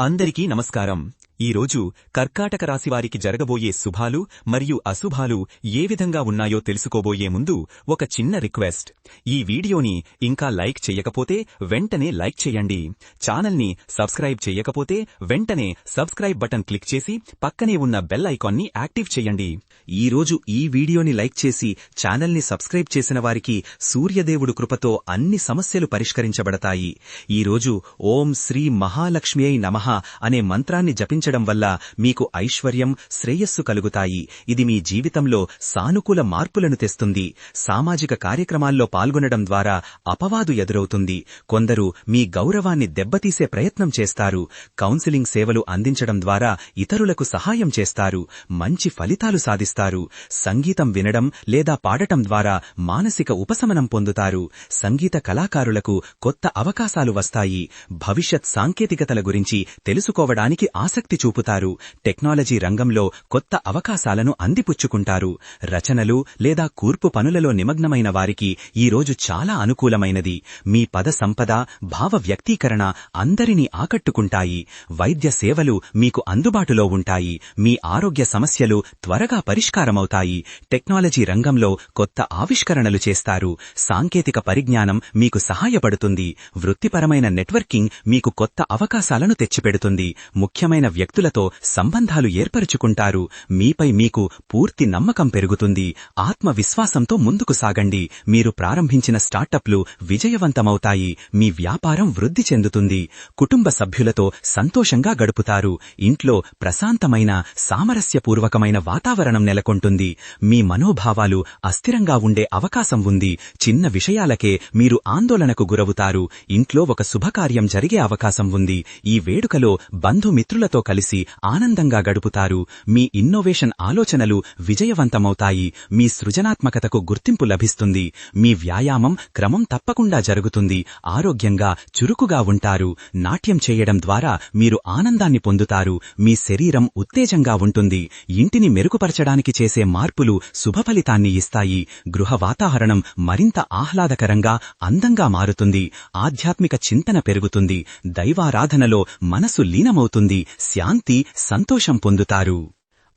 అందరికీ నమస్కారం. ఈరోజు కర్కాటక రాశివారికి జరగబోయే శుభాలు మరియు అశుభాలు ఏ విధంగా ఉన్నాయో తెలుసుకోబోయే ముందు ఒక చిన్న రిక్వెస్ట్. ఈ వీడియోని ఇంకా లైక్ చెయ్యకపోతే వెంటనే లైక్ చేయండి. ఛానల్ని సబ్స్క్రైబ్ చెయ్యకపోతే వెంటనే సబ్స్క్రైబ్ బటన్ క్లిక్ చేసి పక్కనే ఉన్న బెల్ ఐకాన్ని యాక్టివ్ చేయండి. ఈరోజు ఈ వీడియోని లైక్ చేసి ఛానల్ని సబ్స్క్రైబ్ చేసిన వారికి సూర్యదేవుడు కృపతో అన్ని సమస్యలు పరిష్కరించబడతాయి. ఈరోజు ఓం శ్రీ మహాలక్ష్మ్యై నమః అనే మంత్రాన్ని జపించడం వల్ల మీకు ఐశ్వర్యం, శ్రేయస్సు కలుగుతాయి. ఇది మీ జీవితంలో సానుకూల మార్పులను తెస్తుంది. సామాజిక కార్యక్రమాల్లో పాల్గొనడం ద్వారా అపవాదు ఎదురవుతుంది. కొందరు మీ గౌరవాన్ని దెబ్బతీసే ప్రయత్నం చేస్తారు. కౌన్సిలింగ్ సేవలు అందించడం ద్వారా ఇతరులకు సహాయం చేస్తారు. మంచి ఫలితాలు సాధిస్తారు. సంగీతం వినడం లేదా పాడటం ద్వారా మానసిక ఉపశమనం పొందుతారు. సంగీత కళాకారులకు కొత్త అవకాశాలు వస్తాయి. భవిష్యత్ సాంకేతికతల గురించి తెలుసుకోవడానికి ఆసక్తి చూపుతారు. టెక్నాలజీ రంగంలో కొత్త అవకాశాలను అందిపుచ్చుకుంటారు. రచనలు లేదా కూర్పు పనులలో నిమగ్నమైన వారికి ఈరోజు చాలా అనుకూలమైనది. మీ పద సంపద, భావ వ్యక్తీకరణ అందరినీ ఆకట్టుకుంటాయి. వైద్య సేవలు మీకు అందుబాటులో ఉంటాయి. మీ ఆరోగ్య సమస్యలు త్వరగా పరిష్కారమవుతాయి. టెక్నాలజీ రంగంలో కొత్త ఆవిష్కరణలు చేస్తారు. సాంకేతిక పరిజ్ఞానం మీకు సహాయపడుతుంది. వృత్తిపరమైన నెట్వర్కింగ్ మీకు కొత్త అవకాశాలను తెచ్చిపెడుతుంది. ముఖ్యమైన వ్యక్తులతో సంబంధాలు ఏర్పరుచుకుంటారు. మీపై మీకు పూర్తి నమ్మకం పెరుగుతుంది. ఆత్మవిశ్వాసంతో ముందుకు సాగండి. మీరు ప్రారంభించిన స్టార్టప్లు విజయవంతమవుతాయి. మీ వ్యాపారం వృద్ధి చెందుతుంది. కుటుంబ సభ్యులతో సంతోషంగా గడుపుతారు. ఇంట్లో ప్రశాంతమైన, సామరస్యపూర్వకమైన వాతావరణం నెలకొంటుంది. మీ మనోభావాలు అస్థిరంగా ఉండే అవకాశం ఉంది. చిన్న విషయాలకే మీరు ఆందోళనకు గురవుతారు. ఇంట్లో ఒక శుభకార్యం జరిగే అవకాశం ఉంది. ఈ వేడుకలో బంధుమిత్రులతో కలిసి ఆనందంగా గడుపుతారు. మీ ఇన్నోవేషన్ ఆలోచనలు విజయవంతమవుతాయి. మీ సృజనాత్మకతకు గుర్తింపు లభిస్తుంది. మీ వ్యాయామం క్రమం తప్పకుండా జరుగుతుంది. ఆరోగ్యంగా, చురుకుగా ఉంటారు. నాట్యం చేయడం ద్వారా మీరు ఆనందాన్ని పొందుతారు. మీ శరీరం ఉత్తేజంగా ఉంటుంది. ఇంటిని మెరుగుపరచడానికి చేసే మార్పులు శుభఫలితాన్ని ఇస్తాయి. గృహ వాతావరణం మరింత ఆహ్లాదకరంగా, అందంగా మారుతుంది. ఆధ్యాత్మిక చింతన పెరుగుతుంది. దైవారాధనలో మనసు లీనమవుతుంది. శాంతి, సంతోషం పొందుతారు.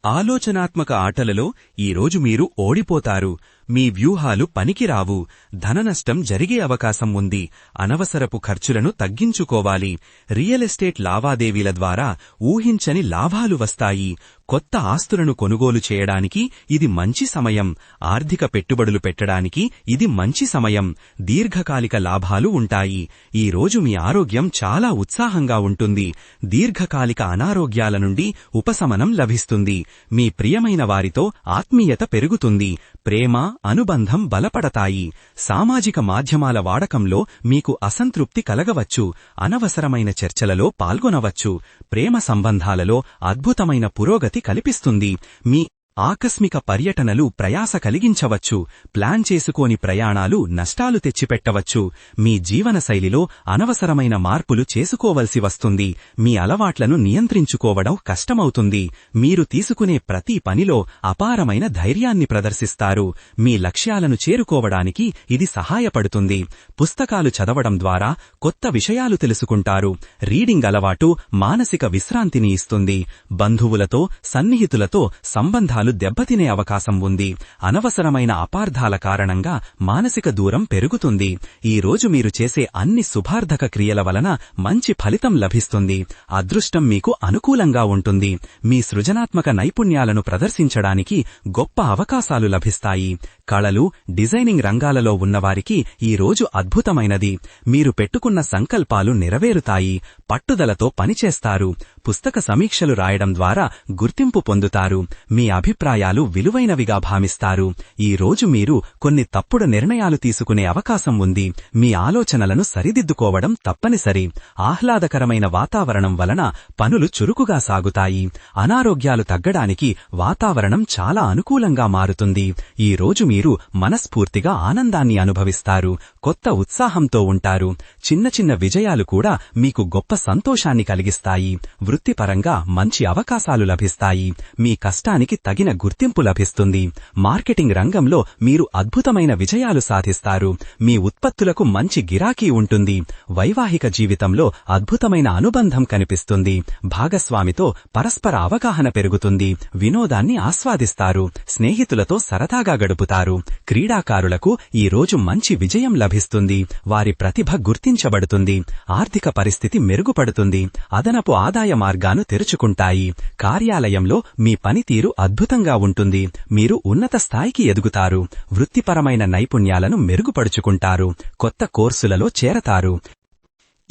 ఆలోచనాత్మక ఆటలలో ఈరోజు మీరు ఓడిపోతారు. మీ వ్యూహాలు పనికిరావు. ధననష్టం జరిగే అవకాశం ఉంది. అనవసరపు ఖర్చులను తగ్గించుకోవాలి. రియల్ ఎస్టేట్ లావాదేవీల ద్వారా ఊహించని లాభాలు వస్తాయి. కొత్త ఆస్తులను కొనుగోలు చేయడానికి ఇది మంచి సమయం. ఆర్థిక పెట్టుబడులు పెట్టడానికి ఇది మంచి సమయం. దీర్ఘకాలిక లాభాలు ఉంటాయి. ఈ రోజు మీ ఆరోగ్యం చాలా ఉత్సాహంగా ఉంటుంది. దీర్ఘకాలిక అనారోగ్యాల నుండి ఉపశమనం లభిస్తుంది. మీ ప్రియమైన వారితో ఆత్మీయత పెరుగుతుంది. ప్రేమ, అనుబంధం బలపడతాయి. సామాజిక మాధ్యమాల వాడకంలో మీకు అసంతృప్తి కలగవచ్చు. అనవసరమైన చర్చలలో పాల్గొనవచ్చు. ప్రేమ సంబంధాలలో అద్భుతమైన పురోగతి కల్పిస్తుంది. మీ ఆకస్మిక పర్యటనలు ప్రయాస కలిగించవచ్చు. ప్లాన్ చేసుకోని ప్రయాణాలు నష్టాలు తెచ్చిపెట్టవచ్చు. మీ జీవనశైలిలో అనవసరమైన మార్పులు చేసుకోవలసి వస్తుంది. మీ అలవాట్లను నియంత్రించుకోవడం కష్టమవుతుంది. మీరు తీసుకునే ప్రతి పనిలో అపారమైన ధైర్యాన్ని ప్రదర్శిస్తారు. మీ లక్ష్యాలను చేరుకోవడానికి ఇది సహాయపడుతుంది. పుస్తకాలు చదవడం ద్వారా కొత్త విషయాలు తెలుసుకుంటారు. రీడింగ్ అలవాటు మానసిక విశ్రాంతిని ఇస్తుంది. బంధువులతో, సన్నిహితులతో సంబంధాలు దెబ్బతినే అవకాశం ఉంది. అనవసరమైన అపార్థాల కారణంగా మానసిక దూరం పెరుగుతుంది. ఈ రోజు మీరు చేసే అన్ని శుభార్థక క్రియల వలన మంచి ఫలితం లభిస్తుంది. అదృష్టం మీకు అనుకూలంగా ఉంటుంది. మీ సృజనాత్మక నైపుణ్యాలను ప్రదర్శించడానికి గొప్ప అవకాశాలు లభిస్తాయి. కళలు, డిజైనింగ్ రంగాలలో ఉన్నవారికి ఈ రోజు అద్భుతమైనది. మీరు పెట్టుకున్న సంకల్పాలు నెరవేరుతాయి. పట్టుదలతో పనిచేస్తారు. పుస్తక సమీక్షలు రాయడం ద్వారా గుర్తింపు పొందుతారు. మీ అభిప్రాయాలు విలువైనవిగా భావిస్తారు. ఈ రోజు మీరు కొన్ని తప్పుడు నిర్ణయాలు తీసుకునే అవకాశం ఉంది. మీ ఆలోచనలను సరిదిద్దుకోవడం తప్పనిసరి. ఆహ్లాదకరమైన వాతావరణం వలన పనులు చురుకుగా సాగుతాయి. అనారోగ్యాలు తగ్గడానికి వాతావరణం చాలా అనుకూలంగా మారుతుంది. ఈ రోజు మీరు మనస్ఫూర్తిగా ఆనందాన్ని అనుభవిస్తారు, కొత్త ఉత్సాహంతో ఉంటారు. చిన్న చిన్న విజయాలు కూడా మీకు గొప్ప సంతోషాన్ని కలిగిస్తాయి. వృత్తిపరంగా మంచి అవకాశాలు లభిస్తాయి. మీ కష్టానికి తగిన గుర్తింపు లభిస్తుంది. మార్కెటింగ్ రంగంలో మీరు అద్భుతమైన విజయాలు సాధిస్తారు. మీ ఉత్పత్తులకు మంచి గిరాకీ ఉంటుంది. వైవాహిక జీవితంలో అద్భుతమైన అనుబంధం కనిపిస్తుంది. భాగస్వామితో పరస్పర అవగాహన పెరుగుతుంది. వినోదాన్ని ఆస్వాదిస్తారు. స్నేహితులతో సరదాగా గడుపుతారు. క్రీడాకారులకు ఈ రోజు మంచి విజయం లభిస్తుంది. వారి ప్రతిభ గుర్తించబడుతుంది. ఆర్థిక పరిస్థితి మెరుగుపడుతుంది. అదనపు ఆదాయ మార్గాలు తెరుచుకుంటాయి. కార్యాలయంలో మీ పనితీరు అద్భుతంగా ఉంటుంది. మీరు ఉన్నత స్థాయికి ఎదుగుతారు. వృత్తిపరమైన నైపుణ్యాలను మెరుగుపరుచుకుంటారు. కొత్త కోర్సులలో చేరతారు.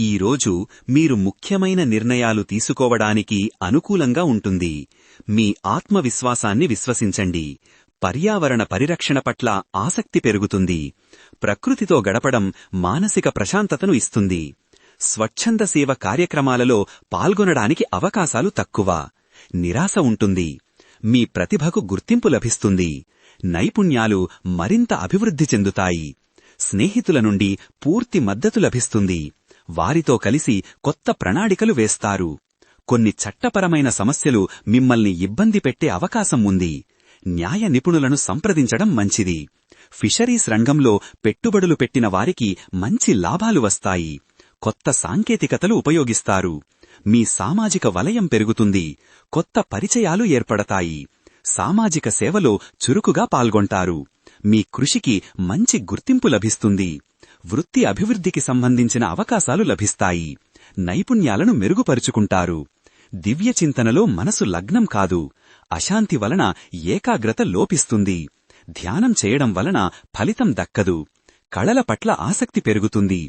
ఈ రోజు మీరు ముఖ్యమైన నిర్ణయాలు తీసుకోవడానికి అనుకూలంగా ఉంటుంది. మీ ఆత్మవిశ్వాసాన్ని విశ్వసించండి. పర్యావరణ పరిరక్షణ పట్ల ఆసక్తి పెరుగుతుంది. ప్రకృతితో గడపడం మానసిక ప్రశాంతతను ఇస్తుంది. స్వచ్ఛంద సేవ కార్యక్రమాలలో పాల్గొనడానికి అవకాశాలు తక్కువ. నిరాశ ఉంటుంది. మీ ప్రతిభకు గుర్తింపు లభిస్తుంది. నైపుణ్యాలు మరింత అభివృద్ధి చెందుతాయి. స్నేహితుల నుండి పూర్తి మద్దతు లభిస్తుంది. వారితో కలిసి కొత్త ప్రణాళికలు వేస్తారు. కొన్ని చట్టపరమైన సమస్యలు మిమ్మల్ని ఇబ్బంది పెట్టే అవకాశం ఉంది. న్యాయ నిపుణులను సంప్రదించడం మంచిది. ఫిషరీస్ రంగంలో పెట్టుబడులు పెట్టిన వారికి మంచి లాభాలు వస్తాయి. కొత్త సాంకేతికతలు ఉపయోగిస్తారు. మీ సామాజిక వలయం పెరుగుతుంది. కొత్త పరిచయాలు ఏర్పడతాయి. సామాజిక సేవలో చురుకుగా పాల్గొంటారు. మీ కృషికి మంచి గుర్తింపు లభిస్తుంది. వృత్తి అభివృద్ధికి సంబంధించిన అవకాశాలు లభిస్తాయి. నైపుణ్యాలను మెరుగుపరుచుకుంటారు. దివ్య చింతనలో మనసు లగ్నం కాదు. అశాంతి వలన ఏకాగ్రత లోపిస్తుంది. ధ్యానం చేయడం వలన ఫలితం దక్కదు. కళల పట్ల ఆసక్తి పెరుగుతుంది.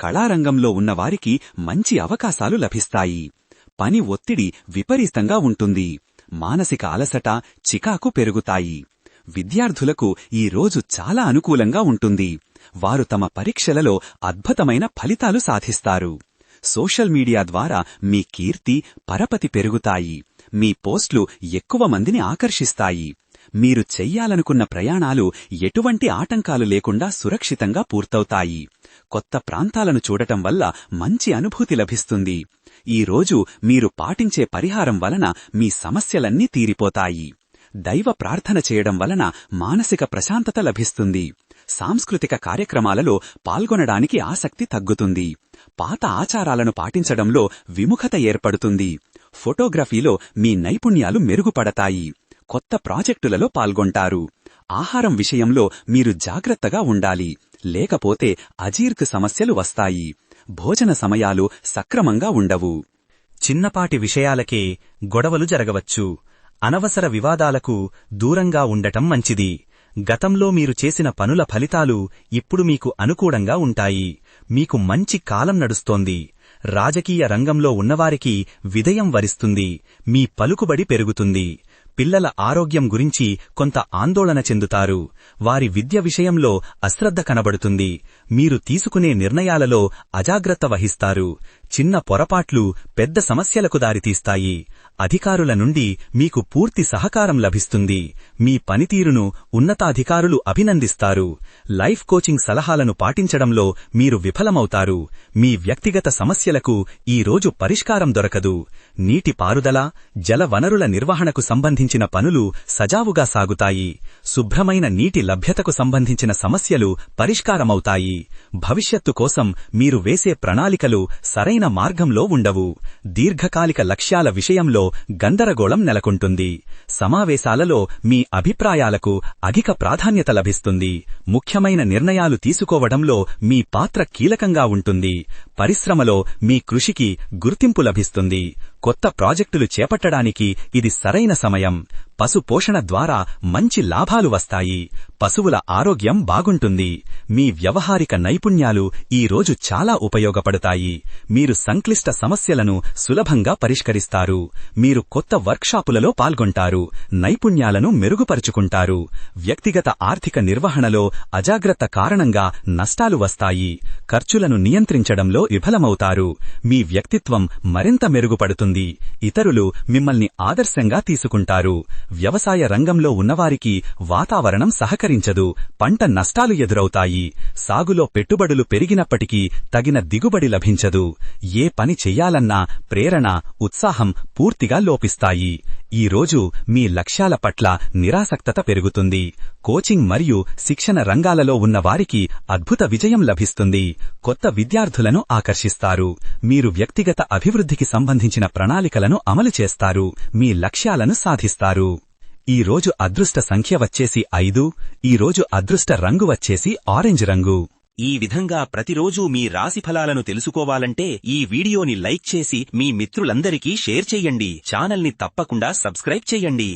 కళారంగంలో ఉన్నవారికి మంచి అవకాశాలు లభిస్తాయి. పని ఒత్తిడి విపరీతంగా ఉంటుంది. మానసిక అలసట, చికాకు పెరుగుతాయి. విద్యార్థులకు ఈ రోజు చాలా అనుకూలంగా ఉంటుంది. వారు తమ పరీక్షలలో అద్భుతమైన ఫలితాలు సాధిస్తారు. సోషల్ మీడియా ద్వారా మీ కీర్తి, పరపతి పెరుగుతాయి. మీ పోస్టులు ఎక్కువ మందిని ఆకర్షిస్తాయి. మీరు చెయ్యాలనుకున్న ప్రయాణాలు ఎటువంటి ఆటంకాలు లేకుండా సురక్షితంగా పూర్తవుతాయి. కొత్త ప్రాంతాలను చూడటం వల్ల మంచి అనుభూతి లభిస్తుంది. ఈ రోజు మీరు పాటించే పరిహారం వలన మీ సమస్యలన్నీ తీరిపోతాయి. దైవ ప్రార్థన చేయడం వలన మానసిక ప్రశాంతత లభిస్తుంది. సాంస్కృతిక కార్యక్రమాలలో పాల్గొనడానికి ఆసక్తి తగ్గుతుంది. పాత ఆచారాలను పాటించడంలో విముఖత ఏర్పడుతుంది. ఫోటోగ్రఫీలో మీ నైపుణ్యాలు మెరుగుపడతాయి. కొత్త ప్రాజెక్టులలో పాల్గొంటారు. ఆహారం విషయంలో మీరు జాగ్రత్తగా ఉండాలి. లేకపోతే అజీర్తి సమస్యలు వస్తాయి. భోజన సమయాలు సక్రమంగా ఉండవు. చిన్నపాటి విషయాలకే గొడవలు జరగవచ్చు. అనవసర వివాదాలకు దూరంగా ఉండటం మంచిది. గతంలో మీరు చేసిన పనుల ఫలితాలు ఇప్పుడు మీకు అనుకూలంగా ఉంటాయి. మీకు మంచి కాలం నడుస్తోంది. రాజకీయ రంగంలో ఉన్నవారికి విజయం వరిస్తుంది. మీ పలుకుబడి పెరుగుతుంది. పిల్లల ఆరోగ్యం గురించి కొంత ఆందోళన చెందుతారు. వారి విద్య విషయంలో అశ్రద్ధ కనబడుతుంది. మీరు తీసుకునే నిర్ణయాలలో అజాగ్రత్త వహిస్తారు. చిన్న పొరపాట్లు పెద్ద సమస్యలకు దారితీస్తాయి. అధికారుల నుండి మీకు పూర్తి సహకారం లభిస్తుంది. మీ పనితీరును ఉన్నతాధికారులు అభినందిస్తారు. లైఫ్ కోచింగ్ సలహాలను పాటించడంలో మీరు విఫలమవుతారు. మీ వ్యక్తిగత సమస్యలకు ఈ రోజు పరిష్కారం దొరకదు. నీటి పారుదల, జల వనరుల నిర్వహణకు సంబంధించిన పనులు సజావుగా సాగుతాయి. శుభ్రమైన నీటి లభ్యతకు సంబంధించిన సమస్యలు పరిష్కారమవుతాయి. భవిష్యత్తు కోసం మీరు వేసే ప్రణాళికలు సరైన మార్గంలో ఉండవు. దీర్ఘకాలిక లక్ష్యాల విషయంలో గందరగోళం నెలకొంటుంది. సమావేశాలలో మీ అభిప్రాయాలకు అధిక ప్రాధాన్యత లభిస్తుంది. ముఖ్యమైన నిర్ణయాలు తీసుకోవడంలో మీ పాత్ర కీలకంగా ఉంటుంది. పరిశ్రమలో మీ కృషికి గుర్తింపు లభిస్తుంది. కొత్త ప్రాజెక్టులు చేపట్టడానికి ఇది సరైన సమయం. పశు పోషణ ద్వారా మంచి లాభాలు వస్తాయి. పశువుల ఆరోగ్యం బాగుంటుంది. మీ వ్యవహారిక నైపుణ్యాలు ఈ రోజు చాలా ఉపయోగపడతాయి. మీరు సంక్లిష్ట సమస్యలను సులభంగా పరిష్కరిస్తారు. మీరు కొత్త వర్క్షాపులలో పాల్గొంటారు. నైపుణ్యాలను మెరుగుపరుచుకుంటారు. వ్యక్తిగత ఆర్థిక నిర్వహణలో అజాగ్రత్త కారణంగా నష్టాలు వస్తాయి. ఖర్చులను నియంత్రించడంలో విఫలమవుతారు. మీ వ్యక్తిత్వం మరింత మెరుగుపడుతుంది. పెరుగుతుంది. ఇతరులు మిమ్మల్ని ఆదర్శంగా తీసుకుంటారు. వ్యవసాయ రంగంలో ఉన్నవారికి వాతావరణం సహకరించదు. పంట నష్టాలు ఎదురవుతాయి. సాగులో పెట్టుబడులు పెరిగినప్పటికీ తగిన దిగుబడి లభించదు. ఏ పని చెయ్యాలన్నా ప్రేరణ, ఉత్సాహం పూర్తిగా లోపిస్తాయి. ఈ రోజు మీ లక్ష్యాల పట్ల నిరాసక్తత పెరుగుతుంది. కోచింగ్ మరియు శిక్షణ రంగాలలో ఉన్నవారికి అద్భుత విజయం లభిస్తుంది. కొత్త విద్యార్థులను ఆకర్షిస్తారు. మీరు వ్యక్తిగత అభివృద్ధికి సంబంధించిన ప్రణాళికలను అమలు చేస్తారు. మీ లక్ష్యాలను సాధిస్తారు. ఈ రోజు అదృష్ట సంఖ్య వచ్చేసి 5. ఈ రోజు అదృష్ట రంగు వచ్చేసి ఆరెంజ్ రంగు. ఈ విధంగా ప్రతిరోజూ మీ రాశిఫలాలను తెలుసుకోవాలంటే ఈ వీడియోని లైక్ చేసి మీ మిత్రులందరికీ షేర్ చెయ్యండి. ఛానల్ని తప్పకుండా సబ్స్క్రైబ్ చెయ్యండి.